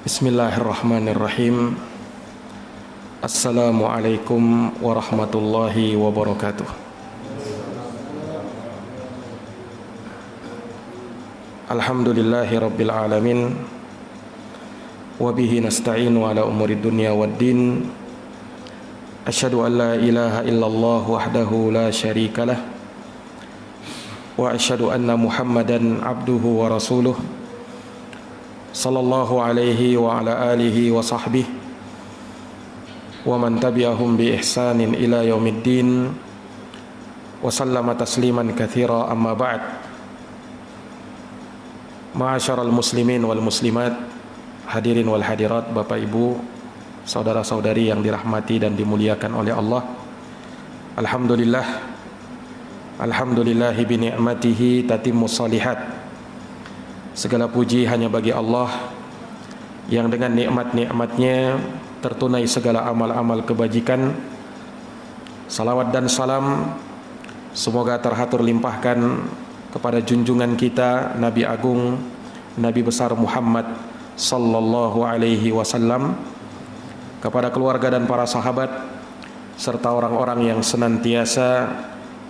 Bismillahirrahmanirrahim. Assalamualaikum warahmatullahi wabarakatuh. Alhamdulillahi rabbil alamin. Wabihi nasta'inu ala umuri dunya waddin. Asyhadu an la ilaha illallah wahdahu la syarika lah. Wa asyhadu anna Muhammadan abduhu wa rasuluh. Sallallahu alaihi wa ala alihi wa sahbihi wa man tabi'ahum bi ihsanin ila yaumiddin wa sallama tasliman katsira, amma ba'd. Ma'asyaral muslimin wal muslimat, hadirin wal hadirat, Bapak Ibu, saudara-saudari yang dirahmati dan dimuliakan oleh Allah. Alhamdulillahi bi ni'matihi tatimmus shalihat. Segala puji hanya bagi Allah yang dengan nikmat-nikmatnya tertunai segala amal-amal kebajikan. Salawat dan salam semoga terhatur limpahkan kepada junjungan kita Nabi Agung, Nabi besar Muhammad sallallahu alaihi wasallam, kepada keluarga dan para sahabat serta orang-orang yang senantiasa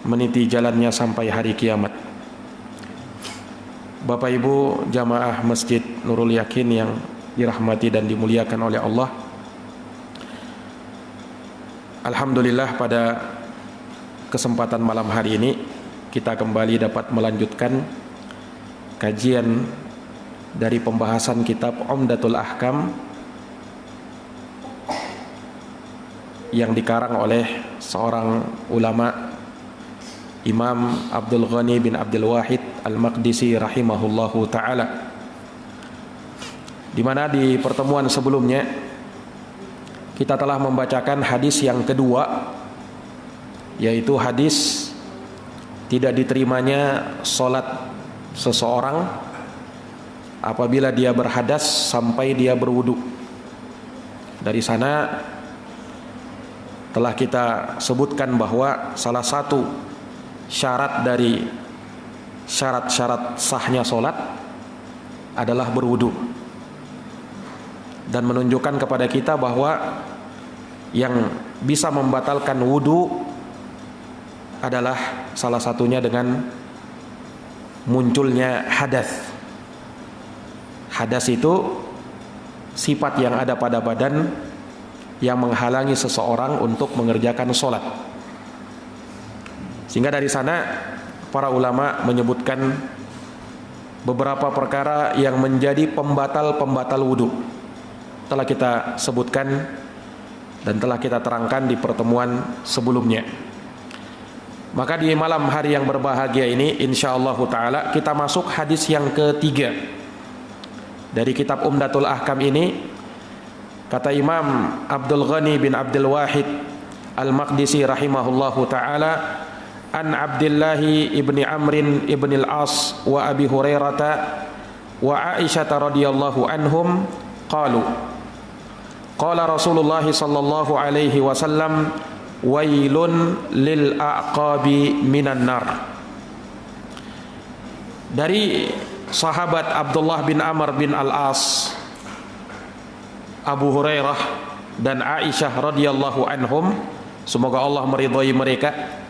meniti jalannya sampai hari kiamat. Bapak Ibu jamaah Masjid Nurul Yakin yang dirahmati dan dimuliakan oleh Allah, alhamdulillah pada kesempatan malam hari ini kita kembali dapat melanjutkan kajian dari pembahasan kitab Umdatul Ahkam yang dikarang oleh seorang ulama, Imam Abdul Ghani bin Abdul Wahid Al-Maqdisi rahimahullahu ta'ala, di mana di pertemuan sebelumnya kita telah membacakan hadis yang kedua, yaitu hadis tidak diterimanya salat seseorang apabila dia berhadas sampai dia berwudu. Dari sana telah kita sebutkan bahwa salah satu syarat dari syarat-syarat sahnya solat adalah berwudu, dan menunjukkan kepada kita bahwa yang bisa membatalkan wudu adalah salah satunya dengan munculnya hadas. Hadas itu sifat yang ada pada badan yang menghalangi seseorang untuk mengerjakan solat. Sehingga dari sana para ulama menyebutkan beberapa perkara yang menjadi pembatal-pembatal wudu. Telah kita sebutkan dan telah kita terangkan di pertemuan sebelumnya. Maka di malam hari yang berbahagia ini insyaallah ta'ala kita masuk hadis yang ketiga dari kitab Umdatul Ahkam ini. Kata Imam Abdul Ghani bin Abdul Wahid Al-Maqdisi rahimahullahu ta'ala, an Abdillahi ibni Amrin ibni al-As wa Abi Hurairata wa Aisyah radhiyallahu anhum qalu qala Rasulullah sallallahu alaihi wasallam wailun lil aqabi minan nar. Dari sahabat Abdullah bin Amr bin al-As, Abu Hurairah dan Aisyah radhiyallahu anhum, semoga Allah meridhai mereka.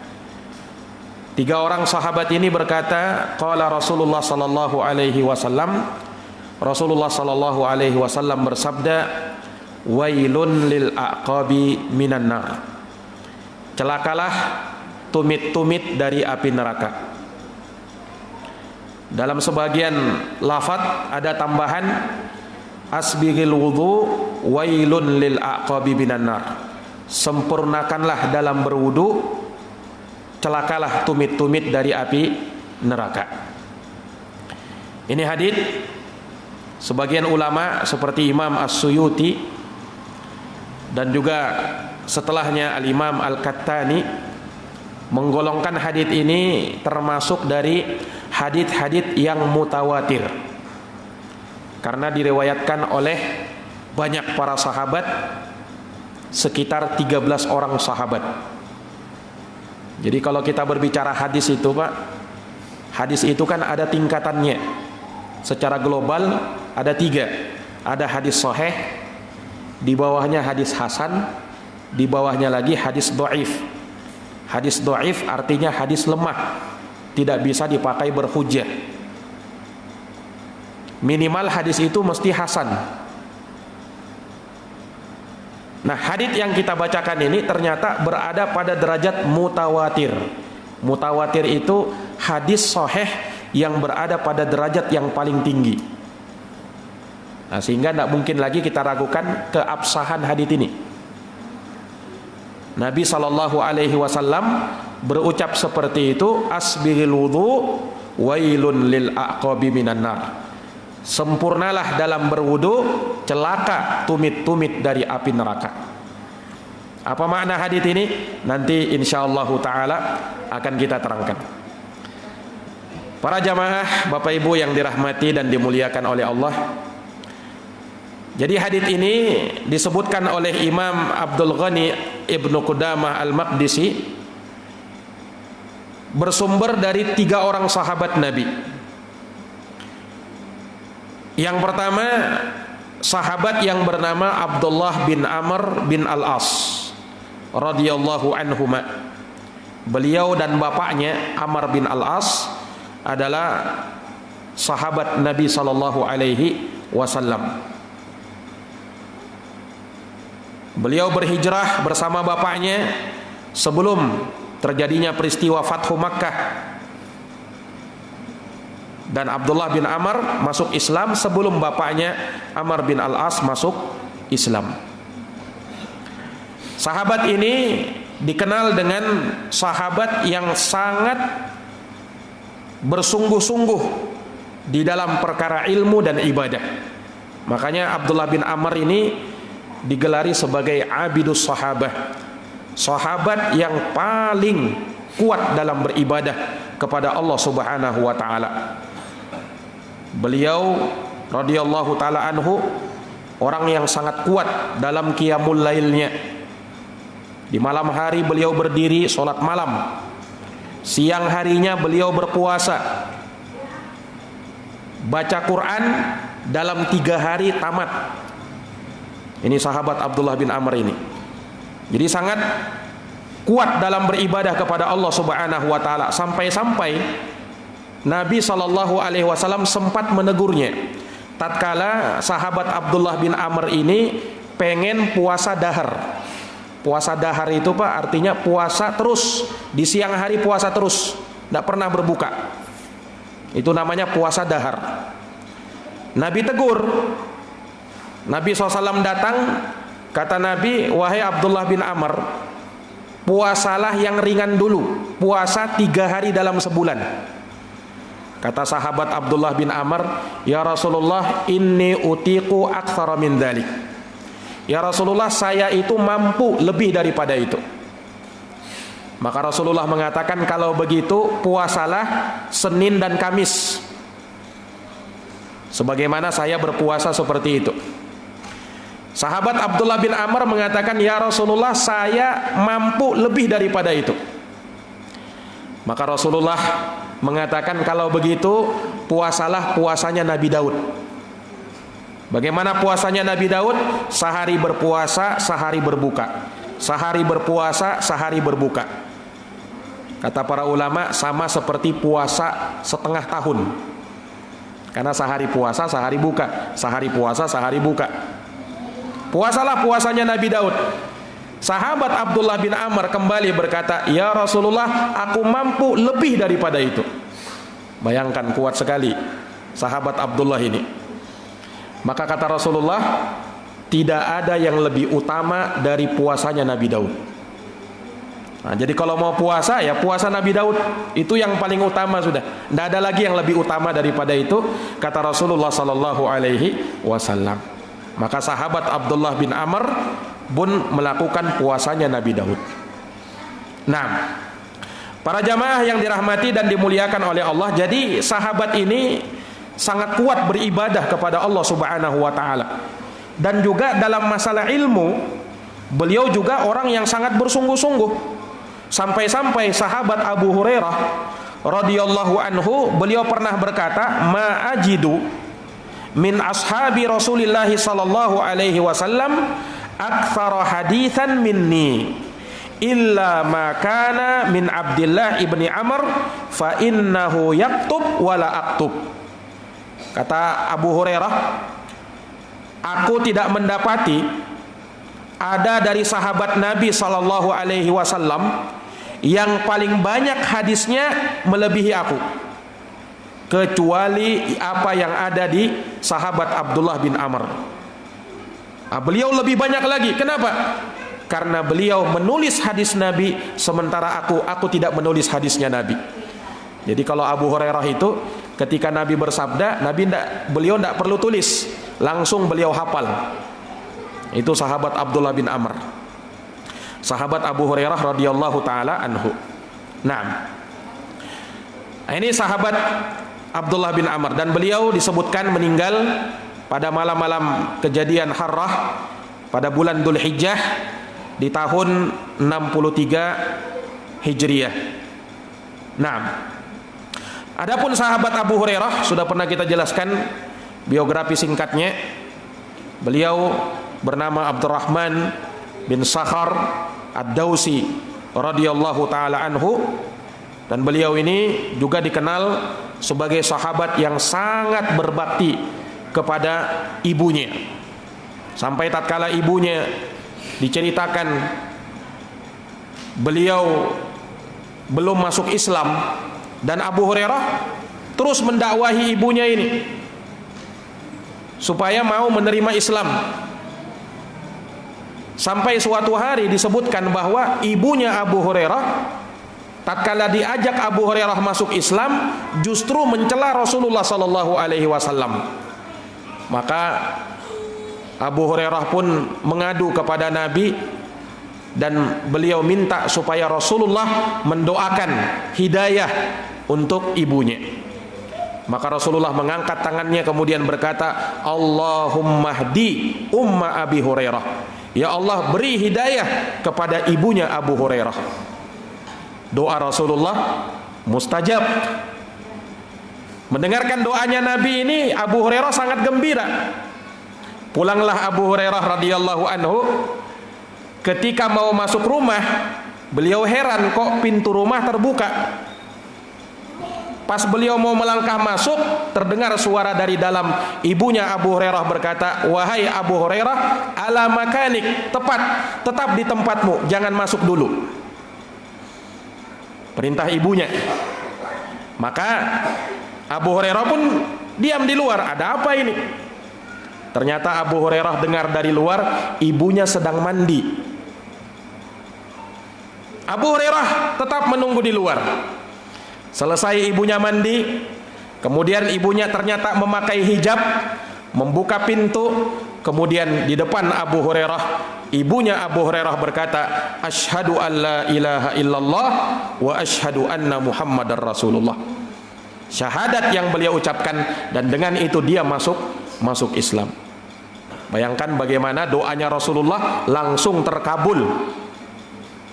Tiga orang sahabat ini berkata, qala Rasulullah sallallahu alaihi wasallam, Rasulullah sallallahu alaihi wasallam bersabda, wailun lil aqabi minan nar. Celakalah tumit-tumit dari api neraka. Dalam sebagian lafaz ada tambahan asbighil wudu wailun lil aqabi minan nar. Sempurnakanlah dalam berwudu, celakalah tumit-tumit dari api neraka. Ini hadis sebagian ulama seperti Imam As-Suyuti dan juga setelahnya Al-Imam Al-Kattani menggolongkan hadis ini termasuk dari hadis-hadis yang mutawatir, karena diriwayatkan oleh banyak para sahabat, sekitar 13 orang sahabat. Jadi kalau kita berbicara hadis itu Pak, hadis itu kan ada tingkatannya. Secara global ada 3. ada hadis sahih, di bawahnya hadis hasan, di bawahnya lagi hadis dhaif. Hadis dhaif artinya hadis lemah, tidak bisa dipakai berhujjah. Minimal hadis itu mesti hasan. Nah, hadis yang kita bacakan ini ternyata berada pada derajat mutawatir. Mutawatir itu hadis sahih yang berada pada derajat yang paling tinggi. Nah, sehingga tidak mungkin lagi kita ragukan keabsahan hadis ini. Nabi SAW berucap seperti itu, asbighil wudu wailun lil aqabi minan nar. Sempurnalah dalam berwudu, celaka tumit-tumit dari api neraka. Apa makna hadis ini? Nanti insyaallah taala akan kita terangkan. Para jamaah, Bapak Ibu yang dirahmati dan dimuliakan oleh Allah. Jadi hadis ini disebutkan oleh Imam Abdul Ghani Ibnu Qudamah Al-Maqdisi, bersumber dari 3 orang sahabat Nabi. Yang pertama, sahabat yang bernama Abdullah bin Amr bin Al-As radhiyallahu anhuma. Beliau dan bapaknya Amr bin Al-As adalah sahabat Nabi sallallahu alaihi wasallam. Beliau berhijrah bersama bapaknya sebelum terjadinya peristiwa Fathu Makkah. Dan Abdullah bin Amr masuk Islam sebelum bapaknya Amr bin Al-As masuk Islam. Sahabat ini dikenal dengan sahabat yang sangat bersungguh-sungguh di dalam perkara ilmu dan ibadah. Makanya Abdullah bin Amr ini digelari sebagai abidus sahabah, sahabat yang paling kuat dalam beribadah kepada Allah Subhanahu wa taala. Beliau radhiyallahu taala anhu orang yang sangat kuat dalam qiyamul lailnya. Di malam hari beliau berdiri salat malam. Siang harinya beliau berpuasa. Baca Quran dalam 3 hari tamat. Ini sahabat Abdullah bin Amr ini. Jadi sangat kuat dalam beribadah kepada Allah Subhanahu wa taala, sampai-sampai Nabi SAW sempat menegurnya tatkala sahabat Abdullah bin Amr ini pengen puasa dahar. Puasa dahar itu Pak artinya puasa terus, di siang hari puasa terus, tidak pernah berbuka. Itu namanya puasa dahar. Nabi tegur. Nabi SAW datang, kata Nabi, wahai Abdullah bin Amr, puasalah yang ringan dulu, puasa 3 hari dalam sebulan. Kata sahabat Abdullah bin Amr, ya Rasulullah, inni utiqu aktsara min dzalik. Ya Rasulullah, saya itu mampu lebih daripada itu. Maka Rasulullah mengatakan, kalau begitu puasalah Senin dan Kamis, sebagaimana saya berpuasa seperti itu. Sahabat Abdullah bin Amr mengatakan, ya Rasulullah, saya mampu lebih daripada itu. Maka Rasulullah mengatakan, kalau begitu puasalah puasanya Nabi Daud. Bagaimana puasanya Nabi Daud? Sehari berpuasa, sehari berbuka. Sehari berpuasa, sehari berbuka. Kata para ulama, sama seperti puasa setengah tahun. Karena sehari puasa, sehari buka. Sehari puasa, sehari buka. Puasalah puasanya Nabi Daud. Sahabat Abdullah bin Amr kembali berkata, ya Rasulullah, aku mampu lebih daripada itu. Bayangkan kuat sekali sahabat Abdullah ini. Maka kata Rasulullah, tidak ada yang lebih utama dari puasanya Nabi Daud. Nah, jadi kalau mau puasa, ya puasa Nabi Daud, itu yang paling utama sudah. Tidak ada lagi yang lebih utama daripada itu, kata Rasulullah sallallahu alaihi wasallam. Maka sahabat Abdullah bin Amr pun melakukan puasanya Nabi Daud. Nah, para jamaah yang dirahmati dan dimuliakan oleh Allah, jadi sahabat ini sangat kuat beribadah kepada Allah Subhanahu wa taala. Dan juga dalam masalah ilmu, beliau juga orang yang sangat bersungguh-sungguh. Sampai-sampai sahabat Abu Hurairah radhiyallahu anhu, beliau pernah berkata, ma ajidu min ashabi Rasulillah sallallahu alaihi wasallam aktsara haditsan minni illa ma kana min Abdullah ibni Amr fa innahu yaktub wala aktub. Kata Abu Hurairah, aku tidak mendapati ada dari sahabat Nabi sallallahu alaihi wasallam yang paling banyak hadisnya melebihi aku, kecuali apa yang ada di sahabat Abdullah bin Amr. Beliau lebih banyak lagi. Kenapa? Karena beliau menulis hadis Nabi, sementara aku tidak menulis hadisnya Nabi. Jadi kalau Abu Hurairah itu ketika Nabi bersabda, beliau tidak perlu tulis, langsung beliau hafal. Itu sahabat Abdullah bin Amr, sahabat Abu Hurairah radhiyallahu taala anhu. Nah, ini sahabat Abdullah bin Amr, dan beliau disebutkan meninggal pada malam-malam kejadian Harrah pada bulan Dzulhijjah di tahun 63 Hijriah. Nah, adapun sahabat Abu Hurairah sudah pernah kita jelaskan biografi singkatnya. Beliau bernama Abdurrahman bin Sakhar Ad-Dausi radhiyallahu taala anhu, dan beliau ini juga dikenal sebagai sahabat yang sangat berbakti kepada ibunya. Sampai tatkala ibunya diceritakan beliau belum masuk Islam, dan Abu Hurairah terus mendakwahi ibunya ini supaya mau menerima Islam. Sampai suatu hari disebutkan bahwa ibunya Abu Hurairah tatkala diajak Abu Hurairah masuk Islam justru mencela Rasulullah sallallahu alaihi wasallam. Maka Abu Hurairah pun mengadu kepada Nabi dan beliau minta supaya Rasulullah mendoakan hidayah untuk ibunya. Maka Rasulullah mengangkat tangannya kemudian berkata, Allahumma hdi umma Abi Hurairah. Ya Allah, beri hidayah kepada ibunya Abu Hurairah. Doa Rasulullah mustajab. Mendengarkan doanya Nabi ini, Abu Hurairah sangat gembira. Pulanglah Abu Hurairah radhiyallahu anhu. Ketika mau masuk rumah, beliau heran kok pintu rumah terbuka. Pas beliau mau melangkah masuk, terdengar suara dari dalam. Ibunya Abu Hurairah berkata, wahai Abu Hurairah, ala makanik, tetap di tempatmu, jangan masuk dulu. Perintah ibunya. Maka Abu Hurairah pun diam di luar. Ada apa ini? Ternyata Abu Hurairah dengar dari luar ibunya sedang mandi. Abu Hurairah tetap menunggu di luar. Selesai ibunya mandi, kemudian ibunya ternyata memakai hijab, membuka pintu, kemudian di depan Abu Hurairah, ibunya Abu Hurairah berkata, asyhadu an la ilaha illallah wa asyhadu anna Muhammadar Rasulullah. Syahadat yang beliau ucapkan, dan dengan itu dia masuk Islam. Bayangkan bagaimana doanya Rasulullah langsung terkabul.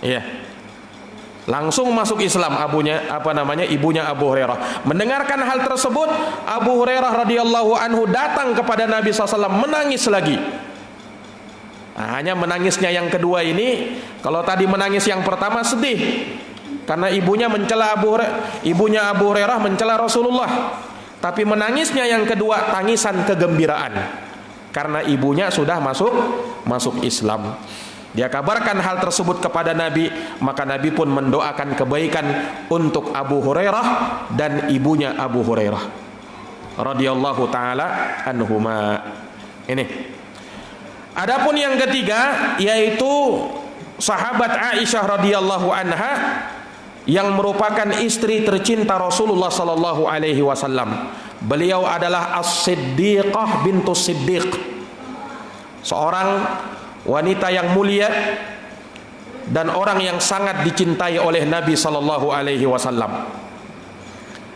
Iya. Langsung masuk Islam ibunya Abu Hurairah. Mendengarkan hal tersebut, Abu Hurairah radhiyallahu anhu datang kepada Nabi SAW menangis lagi. Nah, hanya menangisnya yang kedua ini, kalau tadi menangis yang pertama sedih karena ibunya mencela ibunya Abu Hurairah mencela Rasulullah. Tapi menangisnya yang kedua tangisan kegembiraan karena ibunya sudah masuk Islam. Dia kabarkan hal tersebut kepada Nabi, maka Nabi pun mendoakan kebaikan untuk Abu Hurairah dan ibunya Abu Hurairah radhiyallahu taala anhuma. Ini. Adapun yang ketiga yaitu sahabat Aisyah radhiyallahu anha yang merupakan istri tercinta Rasulullah sallallahu alaihi wasallam. Beliau adalah As-Siddiqah bintus Siddiq. Seorang wanita yang mulia dan orang yang sangat dicintai oleh Nabi sallallahu alaihi wasallam.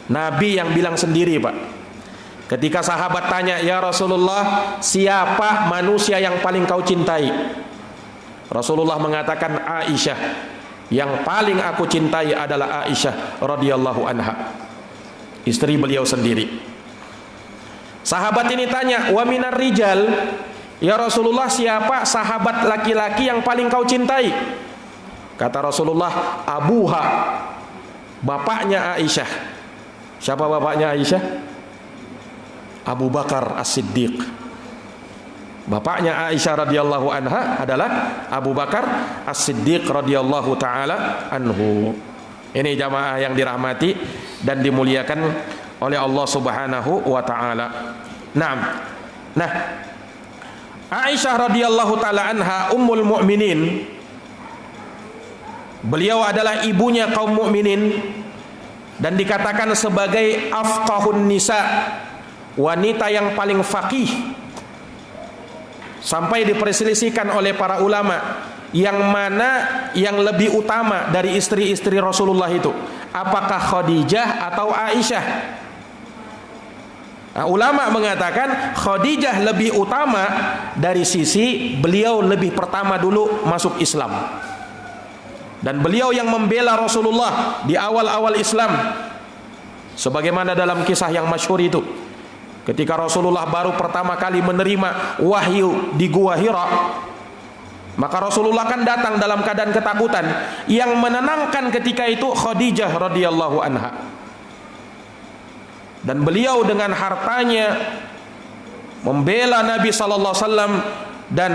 Nabi yang bilang sendiri, Pak. Ketika sahabat tanya, "Ya Rasulullah, siapa manusia yang paling kau cintai?" Rasulullah mengatakan, "Aisyah. Yang paling aku cintai adalah Aisyah radhiyallahu anha." Istri beliau sendiri. Sahabat ini tanya, "Wa minar rijal?" Ya Rasulullah, siapa sahabat laki-laki yang paling kau cintai? Kata Rasulullah, abuha, bapaknya Aisyah. Siapa bapaknya Aisyah? Abu Bakar As-Siddiq. Bapaknya Aisyah radhiyallahu anha adalah Abu Bakar As-Siddiq radhiyallahu taala anhu. Ini jamaah yang dirahmati dan dimuliakan oleh Allah Subhanahu wa taala. Nah, Aisyah radhiyallahu taala anha ummul mukminin. Beliau adalah ibunya kaum mukminin dan dikatakan sebagai afqahun nisa, wanita yang paling faqih. Sampai diperselisihkan oleh para ulama yang mana yang lebih utama dari istri-istri Rasulullah itu, apakah Khadijah atau Aisyah? Nah, ulama mengatakan Khadijah lebih utama dari sisi beliau lebih pertama dulu masuk Islam, dan beliau yang membela Rasulullah di awal-awal Islam, sebagaimana dalam kisah yang masyhur itu, ketika Rasulullah baru pertama kali menerima wahyu di Gua Hira, maka Rasulullah kan datang dalam keadaan ketakutan. Yang menenangkan ketika itu Khadijah radhiyallahu anha. Dan beliau dengan hartanya membela Nabi sallallahu alaihi wasallam dan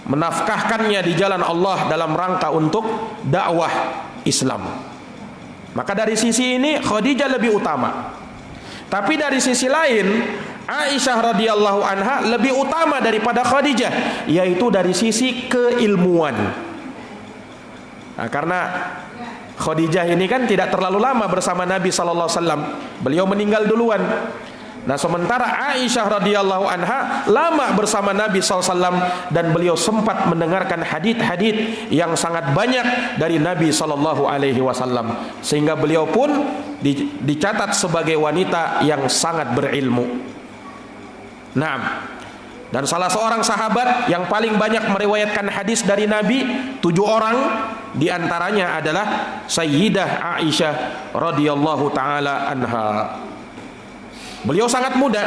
menafkahkannya di jalan Allah dalam rangka untuk dakwah Islam. Maka dari sisi ini Khadijah lebih utama. Tapi dari sisi lain Aisyah radhiyallahu anha lebih utama daripada Khadijah, yaitu dari sisi keilmuan. Nah, karena Khadijah ini kan tidak terlalu lama bersama Nabi sallallahu alaihi wasallam. Beliau meninggal duluan. Nah, sementara Aisyah radhiyallahu anha lama bersama Nabi sallallahu alaihi wasallam dan beliau sempat mendengarkan hadits-hadits yang sangat banyak dari Nabi sallallahu alaihi wasallam, sehingga beliau pun dicatat sebagai wanita yang sangat berilmu. Nah, dan salah seorang sahabat yang paling banyak meriwayatkan hadis dari Nabi, 7 orang, diantaranya adalah Sayyidah Aisyah radhiyallahu taala anha. Beliau sangat muda,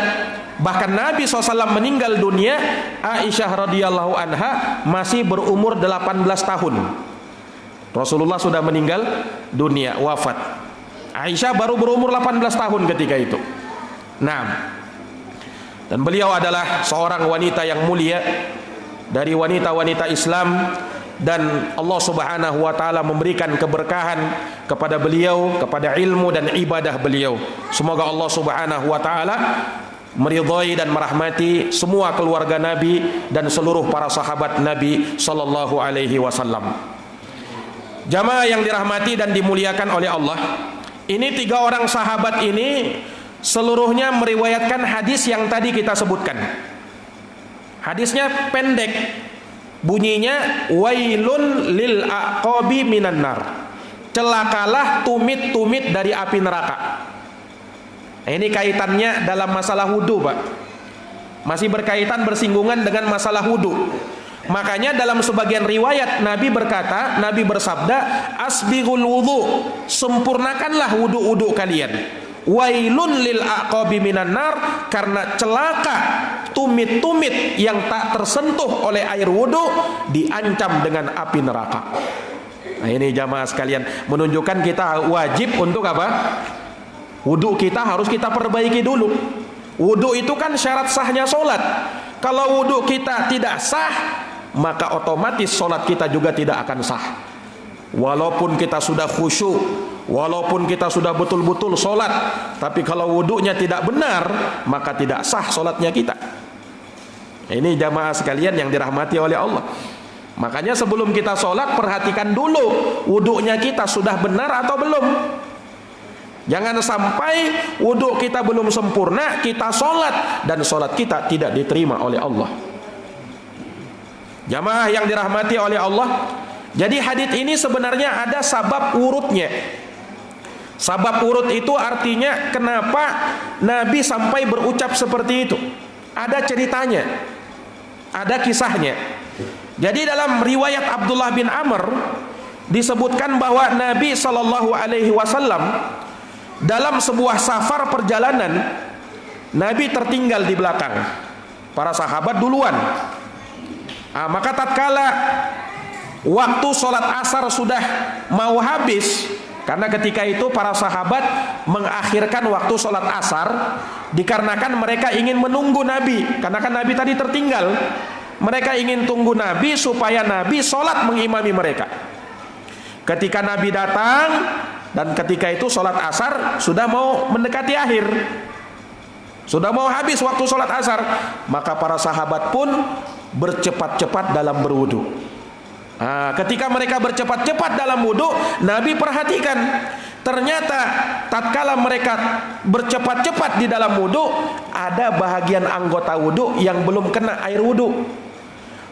bahkan Nabi SAW meninggal dunia, Aisyah radhiyallahu anha masih berumur 18 tahun. Rasulullah sudah meninggal dunia, wafat. Aisyah baru berumur 18 tahun ketika itu. Nah, dan beliau adalah seorang wanita yang mulia dari wanita-wanita Islam, dan Allah Subhanahu wa taala memberikan keberkahan kepada beliau, kepada ilmu dan ibadah beliau. Semoga Allah Subhanahu wa taala meridhai dan merahmati semua keluarga Nabi dan seluruh para sahabat Nabi sallallahu alaihi wasallam. Jamaah yang dirahmati dan dimuliakan oleh Allah, ini 3 orang sahabat ini seluruhnya meriwayatkan hadis yang tadi kita sebutkan. Hadisnya pendek, bunyinya wailun lil aqabi minan nar. Celakalah tumit-tumit dari api neraka. Nah, ini kaitannya dalam masalah wudu, Pak. Masih berkaitan, bersinggungan dengan masalah wudu. Makanya dalam sebagian riwayat Nabi berkata, Nabi bersabda, asbighul wudu, sempurnakanlah wudu-wudu kalian. Wailun lil aqabi minan nar, karena celaka tumit-tumit yang tak tersentuh oleh air wudu diancam dengan api neraka. Nah, ini jamaah sekalian menunjukkan kita wajib untuk apa? Wudu kita harus kita perbaiki dulu. Wudu itu kan syarat sahnya solat. Kalau wudu kita tidak sah, maka otomatis solat kita juga tidak akan sah. Walaupun kita sudah khusyuk, walaupun kita sudah betul-betul sholat, tapi kalau wudunya tidak benar, maka tidak sah sholatnya kita. Ini jamaah sekalian yang dirahmati oleh Allah. Makanya sebelum kita sholat, perhatikan dulu wudunya kita sudah benar atau belum. Jangan sampai wudu kita belum sempurna, kita sholat dan sholat kita tidak diterima oleh Allah. Jamaah yang dirahmati oleh Allah, jadi hadits ini sebenarnya ada sabab urutnya. Sabab urut itu artinya kenapa Nabi sampai berucap seperti itu. Ada ceritanya, ada kisahnya. Jadi dalam riwayat Abdullah bin Amr disebutkan bahwa Nabi SAW dalam sebuah safar perjalanan Nabi tertinggal di belakang, para sahabat duluan. Maka tatkala waktu sholat asar sudah mau habis, karena ketika itu para sahabat mengakhirkan waktu sholat asar dikarenakan mereka ingin menunggu Nabi, karena kan Nabi tadi tertinggal. Mereka ingin tunggu Nabi supaya Nabi sholat mengimami mereka. Ketika Nabi datang dan ketika itu sholat asar sudah mau mendekati akhir, sudah mau habis waktu sholat asar, maka para sahabat pun bercepat-cepat dalam berwudu. Ketika mereka bercepat-cepat dalam wudu, Nabi perhatikan, ternyata tatkala mereka bercepat-cepat di dalam wudu, ada bahagian anggota wudu yang belum kena air wudu.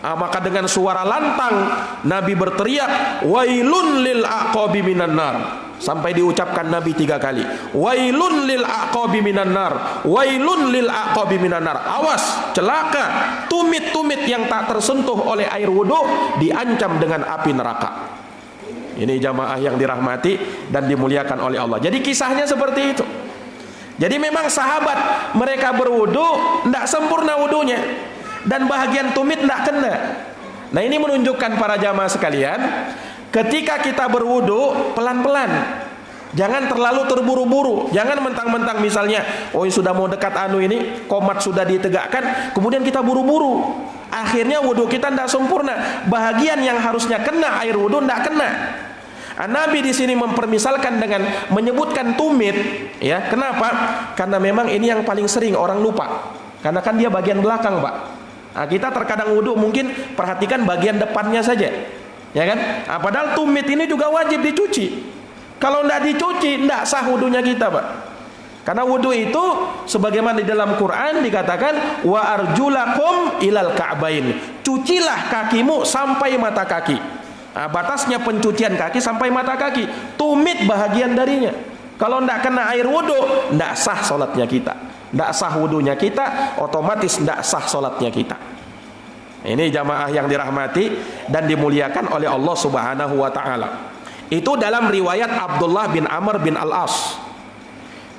Maka dengan suara lantang Nabi berteriak, wailun lil aqabi minan nar, sampai diucapkan Nabi 3 kali, wailun lil aqabi minan nar, wailun lil aqabi minan nar. Awas, celaka tumit-tumit yang tak tersentuh oleh air wudu diancam dengan api neraka. Ini jamaah yang dirahmati dan dimuliakan oleh Allah. Jadi kisahnya seperti itu. Jadi memang sahabat mereka berwudu tidak sempurna wudunya, dan bahagian tumit tidak kena. Nah, ini menunjukkan para jamaah sekalian, ketika kita berwudu pelan-pelan, jangan terlalu terburu-buru. Jangan mentang-mentang misalnya, oh sudah mau dekat ini, komat sudah ditegakkan, kemudian kita buru-buru. Akhirnya wudu kita tidak sempurna. Bahagian yang harusnya kena air wudu tidak kena. Nabi di sini mempermisalkan dengan menyebutkan tumit, ya. Kenapa? Karena memang ini yang paling sering orang lupa. Karena kan dia bagian belakang, Pak. Kita terkadang wudu mungkin perhatikan bagian depannya saja, ya kan? Padahal tumit ini juga wajib dicuci. Kalau tidak dicuci, tidak sah wudunya kita, Pak. Karena wudu itu sebagaimana di dalam Quran dikatakan, wa arjulakum ilal ka'bain. Cucilah kakimu sampai mata kaki. Batasnya pencucian kaki sampai mata kaki. Tumit bahagian darinya. Kalau tidak kena air wudu, tidak sah sholatnya kita, tidak sah wudunya kita, otomatis tidak sah sholatnya kita. Ini jamaah yang dirahmati dan dimuliakan oleh Allah Subhanahu wa ta'ala. Itu dalam riwayat Abdullah bin Amr bin Al-As.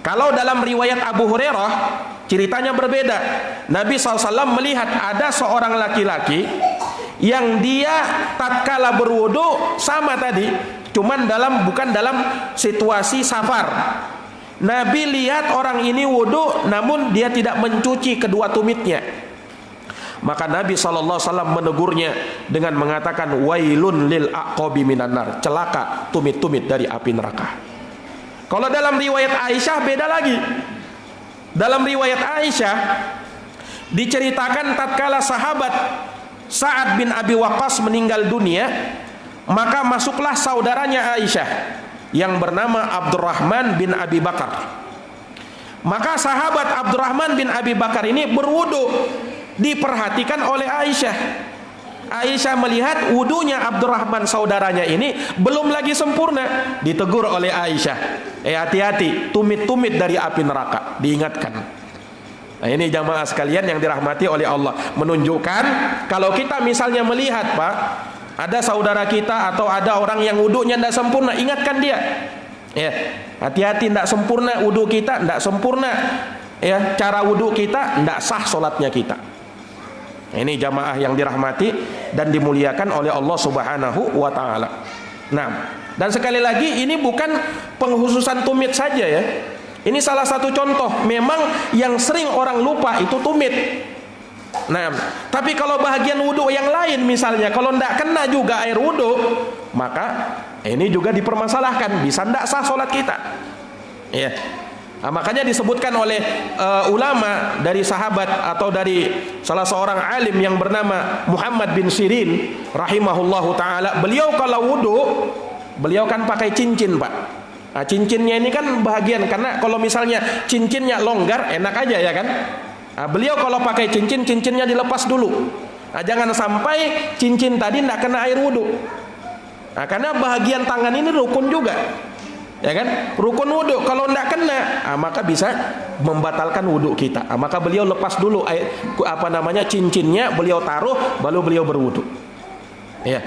Kalau dalam riwayat Abu Hurairah ceritanya berbeda. Nabi SAW melihat ada seorang laki-laki yang dia tatkala berwudu sama tadi, cuman bukan dalam situasi safar. Nabi lihat orang ini wudu namun dia tidak mencuci kedua tumitnya. Maka Nabi SAW menegurnya dengan mengatakan, wailun lil aqabi minan nar, celaka tumit-tumit dari api neraka. Kalau dalam riwayat Aisyah beda lagi. Dalam riwayat Aisyah diceritakan tatkala sahabat Sa'ad bin Abi Waqqas meninggal dunia, maka masuklah saudaranya Aisyah yang bernama Abdurrahman bin Abi Bakar. Maka sahabat Abdurrahman bin Abi Bakar ini berwudu, diperhatikan oleh Aisyah. Aisyah melihat wudunya Abdurrahman saudaranya ini belum lagi sempurna, ditegur oleh Aisyah, hati-hati, tumit-tumit dari api neraka, diingatkan. Nah, ini jamaah sekalian yang dirahmati oleh Allah, menunjukkan kalau kita misalnya melihat, Pak, ada saudara kita atau ada orang yang wudunya tidak sempurna, ingatkan dia, ya, hati-hati, tidak sempurna wudu kita, tidak sempurna, ya, cara wudu kita, tidak sah solatnya kita. Ini jamaah yang dirahmati dan dimuliakan oleh Allah Subhanahu wa ta'ala. Nah, dan sekali lagi ini bukan penghususan tumit saja, ya. Ini salah satu contoh. Memang yang sering orang lupa itu tumit. Nah, tapi kalau bahagian wudu yang lain misalnya, kalau tidak kena juga air wudu, maka ini juga dipermasalahkan, bisa tidak sah sholat kita, ya. Nah, makanya disebutkan oleh ulama dari sahabat atau dari salah seorang alim yang bernama Muhammad bin Sirin rahimahullahu ta'ala, beliau kalau wudu, beliau kan pakai cincin, Pak. Nah, cincinnya ini kan bahagian, karena kalau misalnya cincinnya longgar enak aja, ya kan. Nah, beliau kalau pakai cincin, cincinnya dilepas dulu. Nah, jangan sampai cincin tadi tidak kena air wudu. Nah, karena bahagian tangan ini rukun juga, ya kan, rukun wudu. Kalau tidak kena, maka bisa membatalkan wudu kita. Maka beliau lepas dulu cincinnya, beliau taruh, baru beliau berwudu, ya,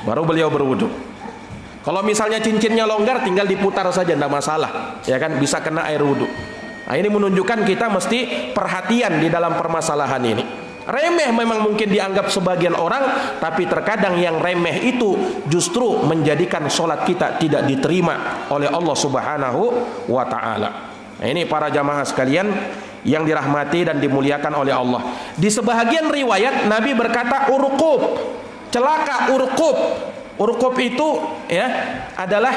baru beliau berwudu. Kalau misalnya cincinnya longgar, tinggal diputar saja, tidak masalah, ya kan, bisa kena air wudu. Nah, ini menunjukkan kita mesti perhatian di dalam permasalahan ini. Remeh memang mungkin dianggap sebagian orang, tapi terkadang yang remeh itu justru menjadikan sholat kita tidak diterima oleh Allah Subhanahu wa ta'ala. Nah, ini para jamaah sekalian yang dirahmati dan dimuliakan oleh Allah. Di sebahagian riwayat Nabi berkata urqub, celaka urqub. Urqub itu ya adalah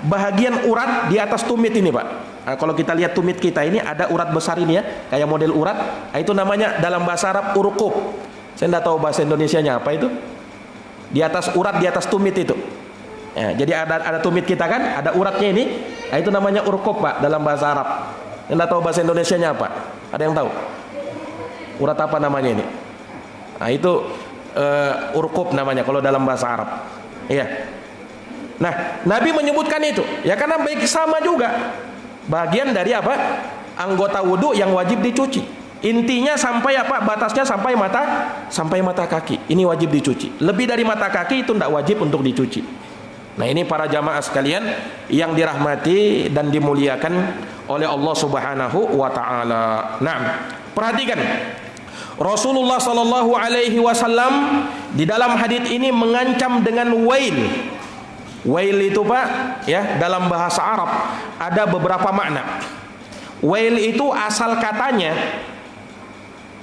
bahagian urat di atas tumit ini, Pak. Nah, kalau kita lihat tumit kita ini ada urat besar ini ya, kayak model urat. Nah, itu namanya dalam bahasa Arab urqub. Saya tidak tahu bahasa Indonesianya apa itu. Di atas urat, di atas tumit itu. Ya, jadi ada tumit kita kan, ada uratnya ini. Nah, itu namanya urqub, Pak, dalam bahasa Arab. Saya tidak tahu bahasa Indonesianya apa. Ada yang tahu? Urat apa namanya ini? Nah, itu urqub namanya kalau dalam bahasa Arab. Iya. Nah, Nabi menyebutkan itu. Ya karena baik sama juga. Bagian dari apa? Anggota wudhu yang wajib dicuci. Intinya sampai apa? Batasnya sampai mata kaki. Ini wajib dicuci. Lebih dari mata kaki itu tidak wajib untuk dicuci. Nah, ini para jamaah sekalian yang dirahmati dan dimuliakan oleh Allah Subhanahu wa ta'ala. Nah, perhatikan. Rasulullah sallallahu alaihi wasallam di dalam hadits ini mengancam dengan wail. Wail itu, Pak, ya, dalam bahasa Arab ada beberapa makna. Wail itu asal katanya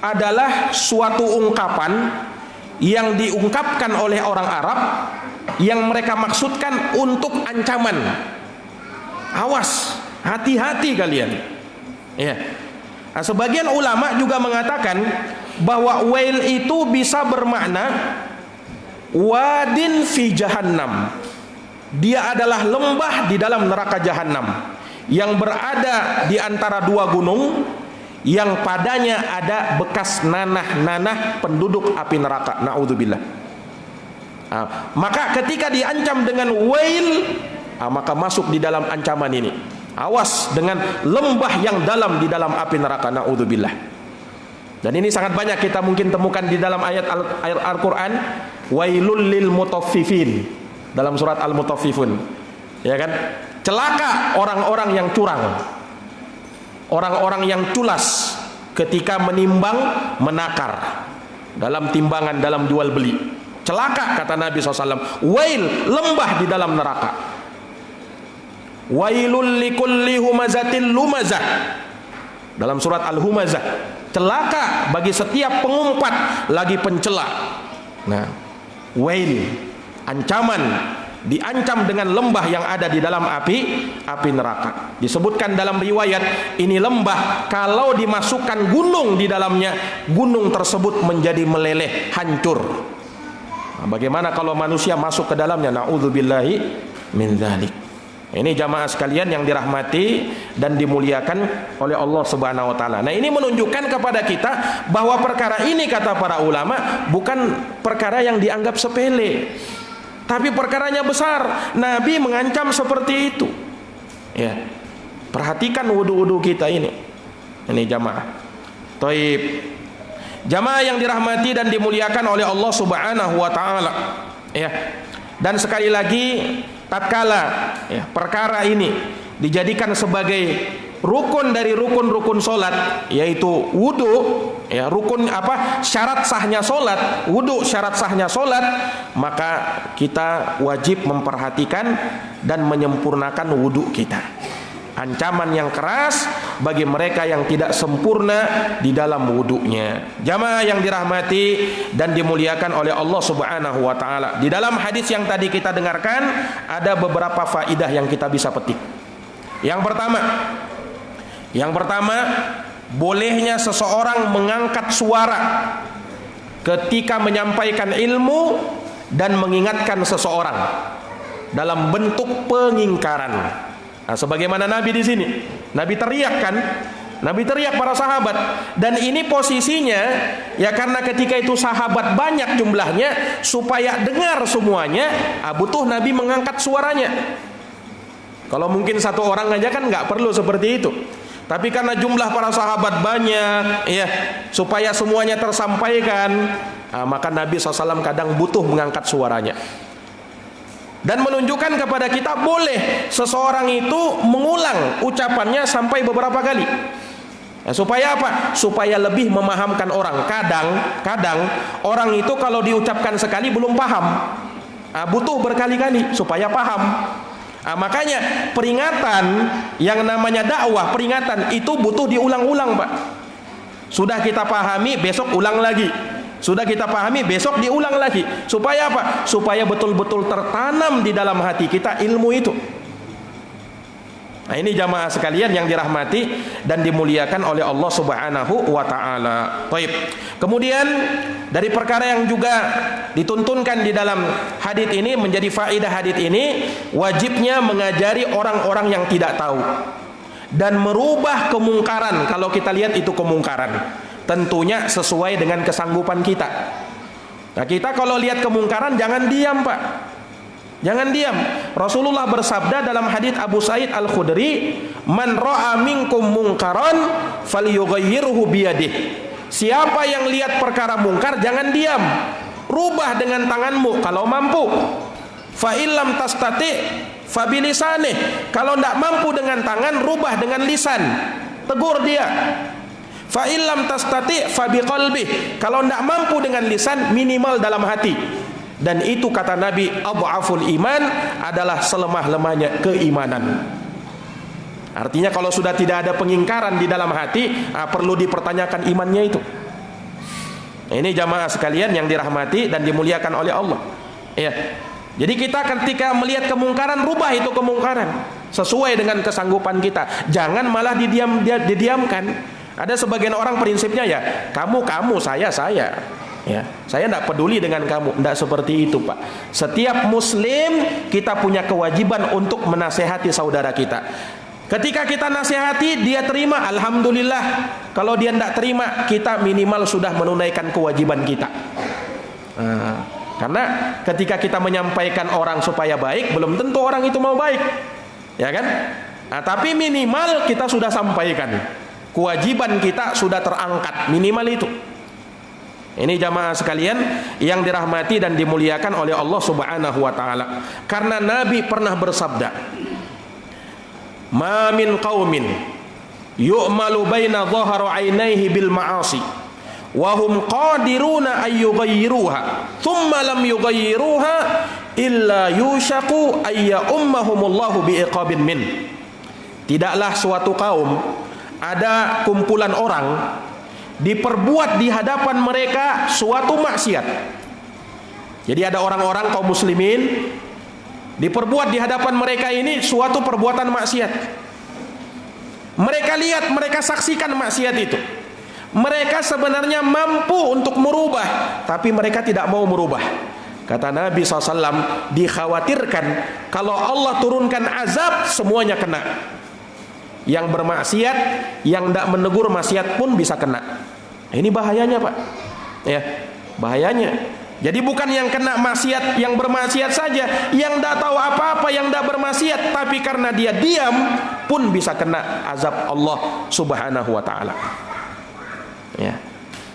adalah suatu ungkapan yang diungkapkan oleh orang Arab yang mereka maksudkan untuk ancaman. Awas, hati-hati kalian. Ya. Nah, sebagian ulama juga mengatakan bahwa wail itu bisa bermakna wadin fi jahannam. Dia adalah lembah di dalam neraka jahanam yang berada di antara dua gunung yang padanya ada bekas nanah-nanah penduduk api neraka. Naudzubillah. Nah, maka ketika diancam dengan wail, maka masuk di dalam ancaman ini. Awas dengan lembah yang dalam di dalam api neraka. Naudzubillah. Dan ini sangat banyak kita mungkin temukan di dalam ayat Al-Quran. Wailul lil mutaffifin, dalam surat Al-Mutaffifun, ya kan? Celaka orang-orang yang curang, orang-orang yang culas ketika menimbang, menakar dalam timbangan, dalam jual beli. Celaka, kata Nabi SAW. Wail, lembah di dalam neraka. Wailul likulli humazatil lumazah, dalam surat Al-Humazah. Celaka bagi setiap pengumpat lagi pencela. Nah, wail, ancaman, diancam dengan lembah yang ada di dalam api neraka. Disebutkan dalam riwayat, ini lembah kalau dimasukkan gunung di dalamnya, gunung tersebut menjadi meleleh, hancur. Nah, bagaimana kalau manusia masuk ke dalamnya? Na'udzubillahi min dzalik. Ini jamaah sekalian yang dirahmati dan dimuliakan oleh Allah Subhanahu wa taala. Nah, ini menunjukkan kepada kita bahwa perkara ini, kata para ulama, bukan perkara yang dianggap sepele, tapi perkaranya besar. Nabi mengancam seperti itu. Ya. Perhatikan wudu-wudu kita ini. Ini jamaah. Taib. Jamaah yang dirahmati dan dimuliakan oleh Allah Subhanahu wa taala. Ya. Dan sekali lagi, tatkala ya, perkara ini dijadikan sebagai rukun dari rukun-rukun solat, yaitu wudu, ya, rukun apa, syarat sahnya solat, wudu syarat sahnya solat, maka kita wajib memperhatikan dan menyempurnakan wudu kita. Ancaman yang keras bagi mereka yang tidak sempurna di dalam wudunya. Jamaah yang dirahmati dan dimuliakan oleh Allah Subhanahu wa taala. Di dalam hadis yang tadi kita dengarkan ada beberapa faidah yang kita bisa petik. Yang pertama, bolehnya seseorang mengangkat suara ketika menyampaikan ilmu dan mengingatkan seseorang dalam bentuk pengingkaran. Nah, sebagaimana Nabi di sini, Nabi teriak kan, Nabi teriak para sahabat, dan ini posisinya ya karena ketika itu sahabat banyak jumlahnya, supaya dengar semuanya, butuh Nabi mengangkat suaranya. Kalau mungkin satu orang aja kan nggak perlu seperti itu, tapi karena jumlah para sahabat banyak, ya supaya semuanya tersampaikan, maka Nabi SAW kadang butuh mengangkat suaranya. Dan menunjukkan kepada kita boleh seseorang itu mengulang ucapannya sampai beberapa kali. Supaya apa? Supaya lebih memahamkan orang. Kadang orang itu kalau diucapkan sekali belum paham. Butuh berkali-kali supaya paham. Makanya peringatan yang namanya dakwah, peringatan itu butuh diulang-ulang, Pak. Sudah kita pahami, besok ulang lagi. Sudah kita pahami, besok diulang lagi. Supaya apa? Supaya betul-betul tertanam di dalam hati kita ilmu itu. Nah, ini jamaah sekalian yang dirahmati dan dimuliakan oleh Allah Subhanahu wa taala. Baik. Kemudian dari perkara yang juga dituntunkan di dalam hadits ini, menjadi faedah hadits ini, wajibnya mengajari orang-orang yang tidak tahu dan merubah kemungkaran. Kalau kita lihat itu kemungkaran, tentunya sesuai dengan kesanggupan kita. Nah, kita kalau lihat kemungkaran jangan diam, Pak. Jangan diam. Rasulullah bersabda dalam hadits Abu Sa'id Al-Khudri, "Man ra'a minkum mungkaran falyughayyirhu biyadihi." Siapa yang lihat perkara mungkar jangan diam. Rubah dengan tanganmu kalau mampu. Fa illam tastati fa bilisanih. Kalau tidak mampu dengan tangan, rubah dengan lisan. Tegur dia. Fa illam tastati fa biqalbi. Kalau tidak mampu dengan lisan, minimal dalam hati. Dan itu kata Nabi, adhaful iman adalah selemah-lemahnya keimanan. Artinya kalau sudah tidak ada pengingkaran di dalam hati, perlu dipertanyakan imannya itu. Nah, ini jamaah sekalian yang dirahmati dan dimuliakan oleh Allah. Ya. Jadi kita ketika melihat kemungkaran, rubah itu kemungkaran sesuai dengan kesanggupan kita. Jangan malah didiamkan. Ada sebagian orang prinsipnya ya, kamu, saya. Ya, saya tidak peduli dengan kamu. Tidak seperti itu, Pak. Setiap muslim kita punya kewajiban untuk menasehati saudara kita. Ketika kita nasihati, dia terima, alhamdulillah. Kalau dia tidak terima, kita minimal sudah menunaikan kewajiban kita. Karena ketika kita menyampaikan orang supaya baik, belum tentu orang itu mau baik, ya kan? Tapi minimal kita sudah sampaikan. Kewajiban kita sudah terangkat, minimal itu. Ini jamaah sekalian yang dirahmati dan dimuliakan oleh Allah Subhanahu wa taala. Karena Nabi pernah bersabda, "Ma min qaumin yu'malu baina dhahri 'ainaihi bil ma'asi wa hum qadiruna ay yughayyiruha thumma lam yughayyiruha illa yushaku ay ummahumullahu biiqabin min." Tidaklah suatu kaum, ada kumpulan orang diperbuat di hadapan mereka suatu maksiat. Jadi ada orang-orang kaum muslimin diperbuat di hadapan mereka ini suatu perbuatan maksiat. Mereka lihat, mereka saksikan maksiat itu. Mereka sebenarnya mampu untuk merubah, tapi mereka tidak mau merubah. Kata Nabi SAW, dikhawatirkan kalau Allah turunkan azab, semuanya kena. Yang bermaksiat, yang tidak menegur maksiat pun bisa kena. Ini bahayanya, Pak. Ya, bahayanya. Jadi bukan yang kena maksiat, yang bermaksiat saja, yang tidak tahu apa-apa, yang tidak bermaksiat, tapi karena dia diam pun bisa kena azab Allah Subhanahu wa taala. Ya.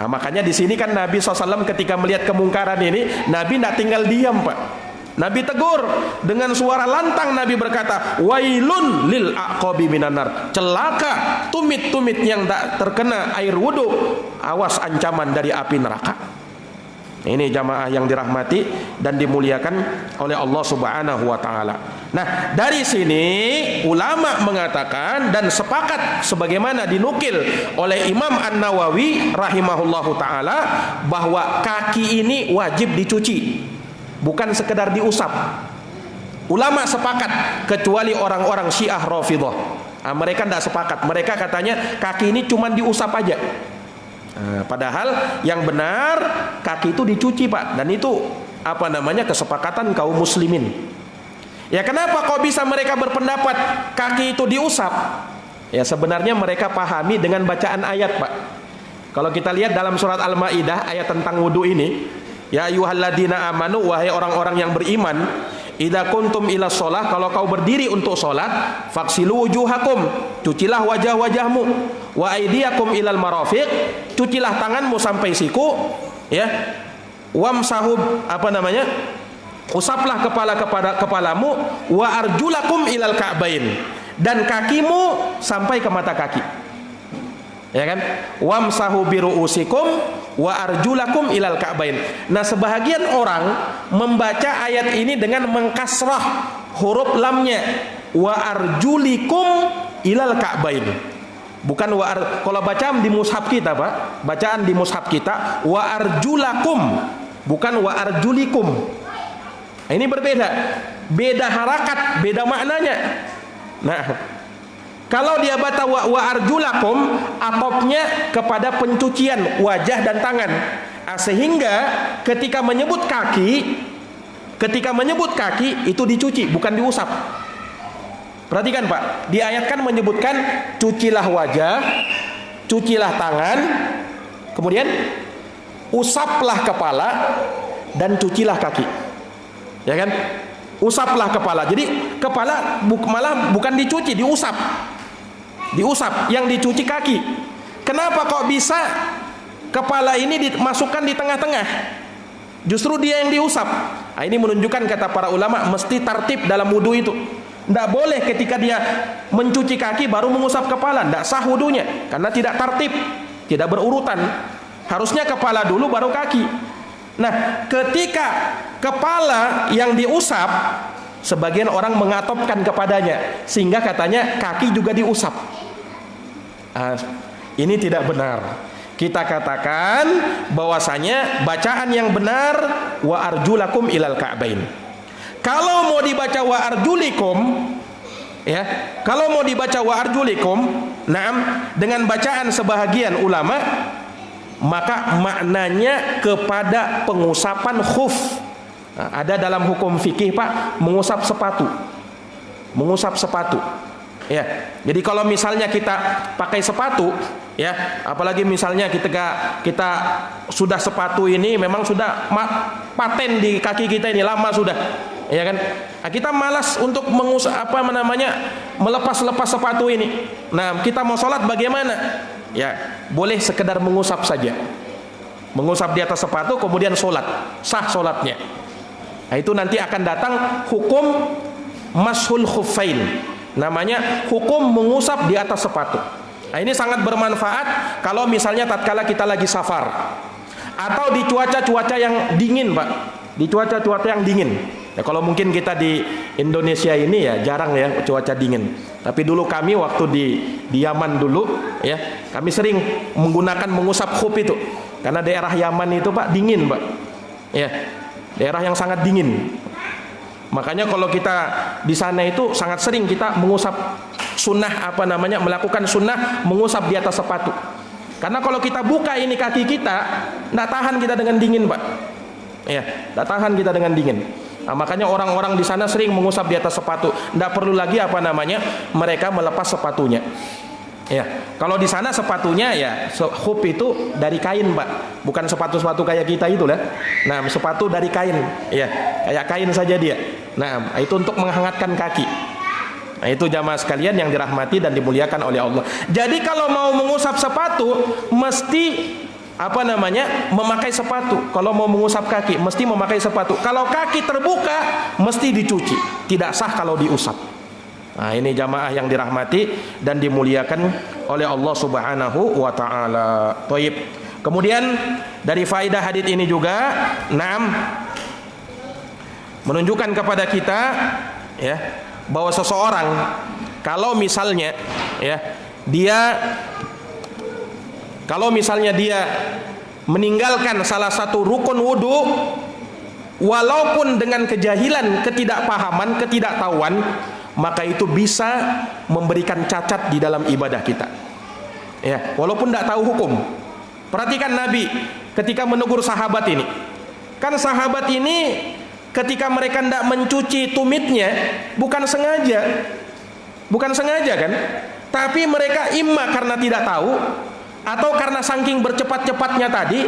Nah, makanya di sini kan Nabi SAW ketika melihat kemungkaran ini, Nabi tidak tinggal diam, Pak. Nabi tegur dengan suara lantang. Nabi berkata, wailun lil aqabi minan nar. Celaka tumit-tumit yang tak terkena air wudu, awas ancaman dari api neraka. Ini jamaah yang dirahmati dan dimuliakan oleh Allah Subhanahu wa taala. Nah, dari sini ulama mengatakan dan sepakat sebagaimana dinukil oleh Imam An-Nawawi rahimahullahu taala bahwa kaki ini wajib dicuci, bukan sekedar diusap. Ulama sepakat kecuali orang-orang Syiah Rafidhah. Mereka tidak sepakat. Mereka katanya kaki ini cuma diusap aja. Padahal yang benar kaki itu dicuci, Pak. Dan itu kesepakatan kaum muslimin. Ya, kenapa kok bisa mereka berpendapat kaki itu diusap? Ya, sebenarnya mereka pahami dengan bacaan ayat, Pak. Kalau kita lihat dalam surat Al-Maidah ayat tentang wudu ini, ya ayyuhalladzina amanu, wahai orang-orang yang beriman, idza kuntum ila shalah, kalau kau berdiri untuk salat, faksilu wujuhakum, cucilah wajah-wajahmu, wa aydiyakum ilal marafiq, cucilah tanganmu sampai siku, ya. Wamsahub usaplah kepalamu, wa arjulakum ilal ka'bain, dan kakimu sampai ke mata kaki. Ya kan? Wamsahu biruusikum wa arjulakum ilal ka'bain. Nah, sebahagian orang membaca ayat ini dengan mengkasrah huruf lamnya, wa arjulikum ilal ka'bain. Bukan kalau bacaan di mushaf kita, Pak, bacaan di mushaf kita wa arjulakum, bukan wa arjulikum. Nah, ini berbeda. Beda harakat, beda maknanya. Nah, kalau dia baca wa arjulakum, atopnya kepada pencucian wajah dan tangan. Sehingga ketika menyebut kaki itu dicuci, bukan diusap. Perhatikan, Pak, diayatkan menyebutkan cucilah wajah, cucilah tangan, kemudian usaplah kepala dan cucilah kaki. Ya kan? Usaplah kepala. Jadi kepala malah bukan dicuci, diusap. Diusap, yang dicuci kaki. Kenapa kok bisa kepala ini dimasukkan di tengah-tengah? Justru dia yang diusap. Nah, ini menunjukkan, kata para ulama, mesti tertib dalam wudu itu. Tidak boleh ketika dia mencuci kaki baru mengusap kepala, tidak sah wudunya, karena tidak tertib, tidak berurutan. Harusnya kepala dulu baru kaki. Nah, ketika kepala yang diusap, sebagian orang mengatopkan kepadanya, sehingga katanya kaki juga diusap. Ini tidak benar. Kita katakan bahwasanya bacaan yang benar wa arjulakum ilal ka'bain. Kalau mau dibaca wa arjulikum, ya, kalau mau dibaca wa arjulikum, naam, dengan bacaan sebahagian ulama, maka maknanya kepada pengusapan khuf. Nah, ada dalam hukum fikih, Pak, mengusap sepatu. Mengusap sepatu. Ya. Jadi kalau misalnya kita pakai sepatu, ya, apalagi misalnya kita sudah sepatu ini memang sudah paten di kaki kita ini lama sudah. Ya kan? Nah, kita malas untuk melepas-lepas sepatu ini. Nah, kita mau sholat bagaimana? Ya, boleh sekedar mengusap saja. Mengusap di atas sepatu kemudian sholat, sah sholatnya. Nah, itu nanti akan datang hukum mashul khuffain. Namanya hukum mengusap di atas sepatu. Nah, ini sangat bermanfaat kalau misalnya tatkala kita lagi safar atau di cuaca-cuaca yang dingin, Pak. Di cuaca-cuaca yang dingin. Ya, kalau mungkin kita di Indonesia ini ya jarang ya cuaca dingin. Tapi dulu kami waktu di Yaman dulu, ya, kami sering menggunakan mengusap khuf itu. Karena daerah Yaman itu, Pak, dingin, Pak. Ya, daerah yang sangat dingin. Makanya kalau kita di sana itu sangat sering kita mengusap sunnah melakukan sunnah mengusap di atas sepatu. Karena kalau kita buka ini kaki kita, tidak tahan kita dengan dingin, Pak. Ya, tidak tahan kita dengan dingin. Nah, makanya orang-orang di sana sering mengusap di atas sepatu. Tidak perlu lagi mereka melepas sepatunya. Ya, kalau di sana sepatunya ya khuf itu dari kain, Pak. Bukan sepatu-sepatu kayak kita itu lah. Nah, sepatu dari kain, ya, kayak kain saja dia. Nah, itu untuk menghangatkan kaki. Nah, itu jamaah sekalian yang dirahmati dan dimuliakan oleh Allah. Jadi kalau mau mengusap sepatu mesti memakai sepatu. Kalau mau mengusap kaki mesti memakai sepatu. Kalau kaki terbuka mesti dicuci. Tidak sah kalau diusap. Nah, ini jamaah yang dirahmati dan dimuliakan oleh Allah Subhanahu wa taala. Thayyib. Kemudian dari faedah hadits ini juga menunjukkan kepada kita, ya, bahwa seseorang kalau misalnya dia meninggalkan salah satu rukun wudu walaupun dengan kejahilan, ketidakpahaman, ketidaktahuan, maka itu bisa memberikan cacat di dalam ibadah kita. Ya, walaupun tidak tahu hukum. Perhatikan Nabi ketika menegur sahabat ini. Kan sahabat ini ketika mereka tidak mencuci tumitnya bukan sengaja. Bukan sengaja kan? Tapi mereka imma karena tidak tahu atau karena saking bercepat-cepatnya tadi,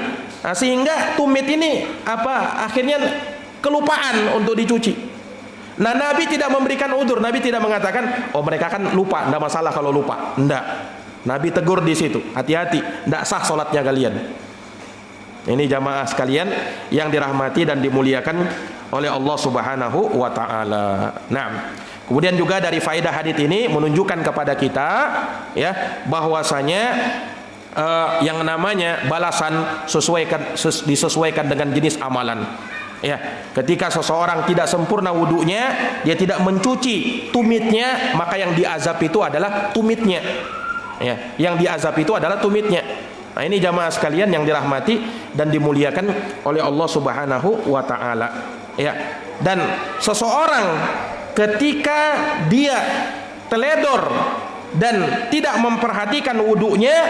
sehingga tumit ini akhirnya kelupaan untuk dicuci. Nah, Nabi tidak memberikan udzur. Nabi tidak mengatakan, oh mereka kan lupa, tidak masalah kalau lupa. Tidak. Nabi tegur di situ, hati-hati, tidak sah sholatnya kalian. Ini jamaah sekalian yang dirahmati dan dimuliakan oleh Allah Subhanahu wa taala. Nah, kemudian juga dari faedah hadits ini menunjukkan kepada kita, ya, bahwasanya yang namanya balasan disesuaikan dengan jenis amalan. Ya, ketika seseorang tidak sempurna wudunya, dia tidak mencuci tumitnya, maka yang diazab itu adalah tumitnya. Ya, yang diazab itu adalah tumitnya. Nah, ini jamaah sekalian yang dirahmati dan dimuliakan oleh Allah Subhanahu wa taala. Ya. Dan seseorang ketika dia teledor dan tidak memperhatikan wudunya,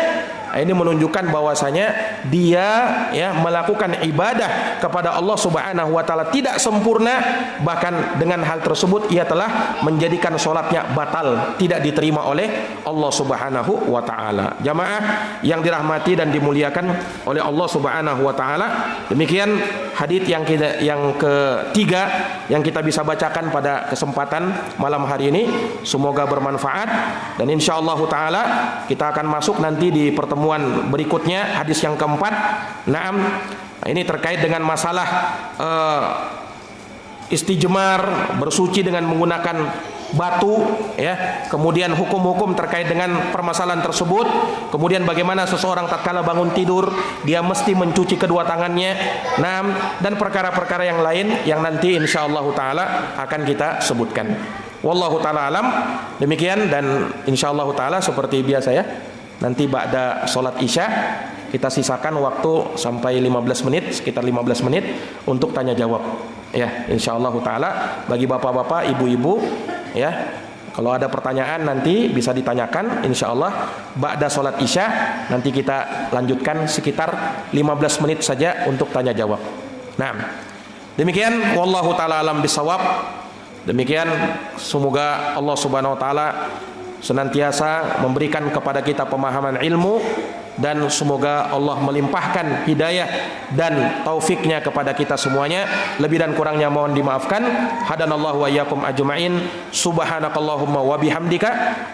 ini menunjukkan bahwasanya dia ya melakukan ibadah kepada Allah Subhanahu wa taala tidak sempurna, bahkan dengan hal tersebut ia telah menjadikan salatnya batal, tidak diterima oleh Allah Subhanahu wa taala. Jamaah yang dirahmati dan dimuliakan oleh Allah Subhanahu wa taala, demikian hadits yang ketiga yang kita bisa bacakan pada kesempatan malam hari ini. Semoga bermanfaat dan insyaallah taala kita akan masuk nanti di pertemuan berikutnya, hadis yang keempat. Naam, ini terkait dengan masalah istijmar, bersuci dengan menggunakan batu, ya. Kemudian hukum-hukum terkait dengan permasalahan tersebut. Kemudian bagaimana seseorang tatkala bangun tidur dia mesti mencuci kedua tangannya. Naam, dan perkara-perkara yang lain yang nanti insyaallah taala akan kita sebutkan. Wallahu taala alam. Demikian, dan insyaallah taala seperti biasa ya, nanti ba'da sholat isya kita sisakan waktu sampai 15 menit, sekitar 15 menit untuk tanya jawab. Ya, insyaallah taala bagi bapak-bapak, ibu-ibu ya, kalau ada pertanyaan nanti bisa ditanyakan insyaallah ba'da sholat isya. Nanti kita lanjutkan sekitar 15 menit saja untuk tanya jawab. Nah, demikian wallahu taala alam bisawab. Demikian, semoga Allah Subhanahu wa taala senantiasa memberikan kepada kita pemahaman ilmu, dan semoga Allah melimpahkan hidayah dan taufiknya kepada kita semuanya. Lebih dan kurangnya mohon dimaafkan. Hadanallahu wa iyyakum ajma'in. Subhanakallahumma wa bihamdika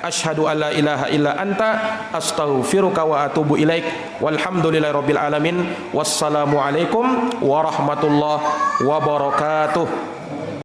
asyhadu an la ilaha illa anta astaghfiruka wa atubu ilaik. Walhamdulillahirabbil alamin. Wassalamu alaikum warahmatullahi wabarakatuh.